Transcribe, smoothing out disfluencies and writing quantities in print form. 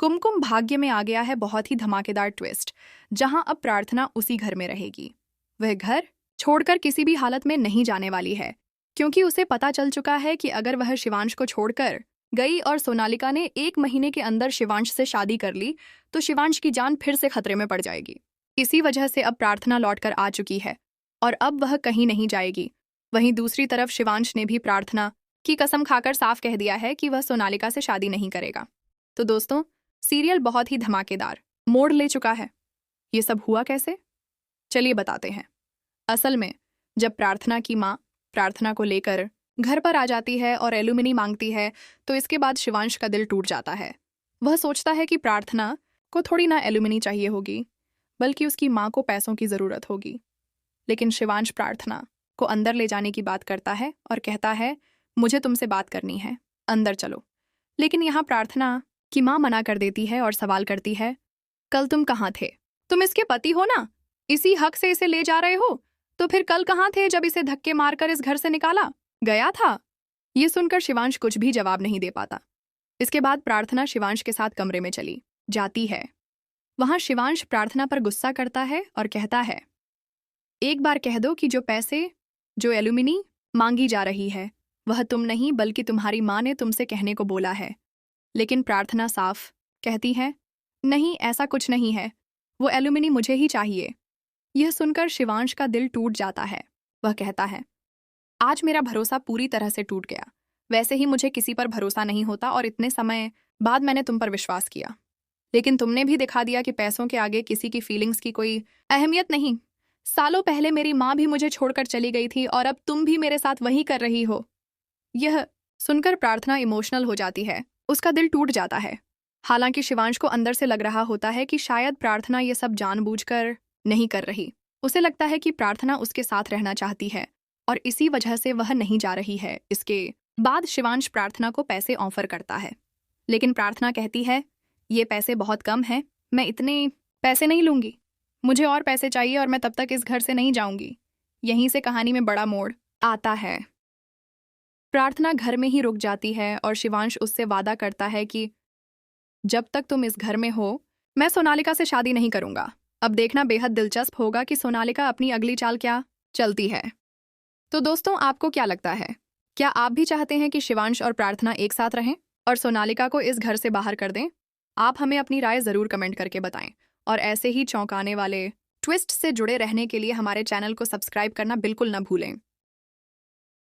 कुमकुम भाग्य में आ गया है बहुत ही धमाकेदार ट्विस्ट, जहां अब प्रार्थना उसी घर में रहेगी। वह घर छोड़कर किसी भी हालत में नहीं जाने वाली है, क्योंकि उसे पता चल चुका है कि अगर वह शिवांश को छोड़कर गई और सोनालिका ने 1 महीने के अंदर शिवांश से शादी कर ली तो शिवांश की जान फिर से खतरे में पड़ जाएगी। इसी वजह से अब प्रार्थना लौटकर आ चुकी है और अब वह कहीं नहीं जाएगी। वहीं दूसरी तरफ शिवांश ने भी प्रार्थना की कसम खाकर साफ कह दिया है कि वह सोनालिका से शादी नहीं करेगा। तो दोस्तों, सीरियल बहुत ही धमाकेदार मोड़ ले चुका है। ये सब हुआ कैसे, चलिए बताते हैं। असल में जब प्रार्थना की माँ प्रार्थना को लेकर घर पर आ जाती है और एलुमिनी मांगती है तो इसके बाद शिवांश का दिल टूट जाता है। वह सोचता है कि प्रार्थना को थोड़ी ना एलुमिनी चाहिए होगी, बल्कि उसकी माँ को पैसों की ज़रूरत होगी। लेकिन शिवांश प्रार्थना को अंदर ले जाने की बात करता है और कहता है, मुझे तुमसे बात करनी है, अंदर चलो। लेकिन यहाँ प्रार्थना की माँ मना कर देती है और सवाल करती है, कल तुम कहाँ थे? तुम इसके पति हो ना, इसी हक से इसे ले जा रहे हो, तो फिर कल कहाँ थे जब इसे धक्के मारकर इस घर से निकाला गया था? ये सुनकर शिवांश कुछ भी जवाब नहीं दे पाता। इसके बाद प्रार्थना शिवांश के साथ कमरे में चली जाती है। वहां शिवांश प्रार्थना पर गुस्सा करता है और कहता है, एक बार कह दो कि जो पैसे जो एलुमिनी मांगी जा रही है वह तुम नहीं बल्कि तुम्हारी माँ ने तुमसे कहने को बोला है। लेकिन प्रार्थना साफ कहती है, नहीं, ऐसा कुछ नहीं है, वो एलुमिनी मुझे ही चाहिए। यह सुनकर शिवांश का दिल टूट जाता है। वह कहता है, आज मेरा भरोसा पूरी तरह से टूट गया। वैसे ही मुझे किसी पर भरोसा नहीं होता और इतने समय बाद मैंने तुम पर विश्वास किया, लेकिन तुमने भी दिखा दिया कि पैसों के आगे किसी की फीलिंग्स की कोई अहमियत नहीं। सालों पहले मेरी माँ भी मुझे छोड़कर चली गई थी और अब तुम भी मेरे साथ वही कर रही हो। यह सुनकर प्रार्थना इमोशनल हो जाती है, उसका दिल टूट जाता है। हालांकि शिवांश को अंदर से लग रहा होता है कि शायद प्रार्थना ये सब जानबूझकर नहीं कर रही। उसे लगता है कि प्रार्थना उसके साथ रहना चाहती है और इसी वजह से वह नहीं जा रही है। इसके बाद शिवांश प्रार्थना को पैसे ऑफर करता है, लेकिन प्रार्थना कहती है, ये पैसे बहुत कम हैं, मैं इतने पैसे नहीं लूंगी, मुझे और पैसे चाहिए और मैं तब तक इस घर से नहीं जाऊंगी। यहीं से कहानी में बड़ा मोड़ आता है। प्रार्थना घर में ही रुक जाती है और शिवांश उससे वादा करता है कि जब तक तुम इस घर में हो मैं सोनालिका से शादी नहीं करूंगा। अब देखना बेहद दिलचस्प होगा कि सोनालिका अपनी अगली चाल क्या चलती है। तो दोस्तों, आपको क्या लगता है? क्या आप भी चाहते हैं कि शिवांश और प्रार्थना एक साथ रहें और सोनालिका को इस घर से बाहर कर दें? आप हमें अपनी राय ज़रूर कमेंट करके बताएं और ऐसे ही चौंकाने वाले ट्विस्ट से जुड़े रहने के लिए हमारे चैनल को सब्सक्राइब करना बिल्कुल न भूलें।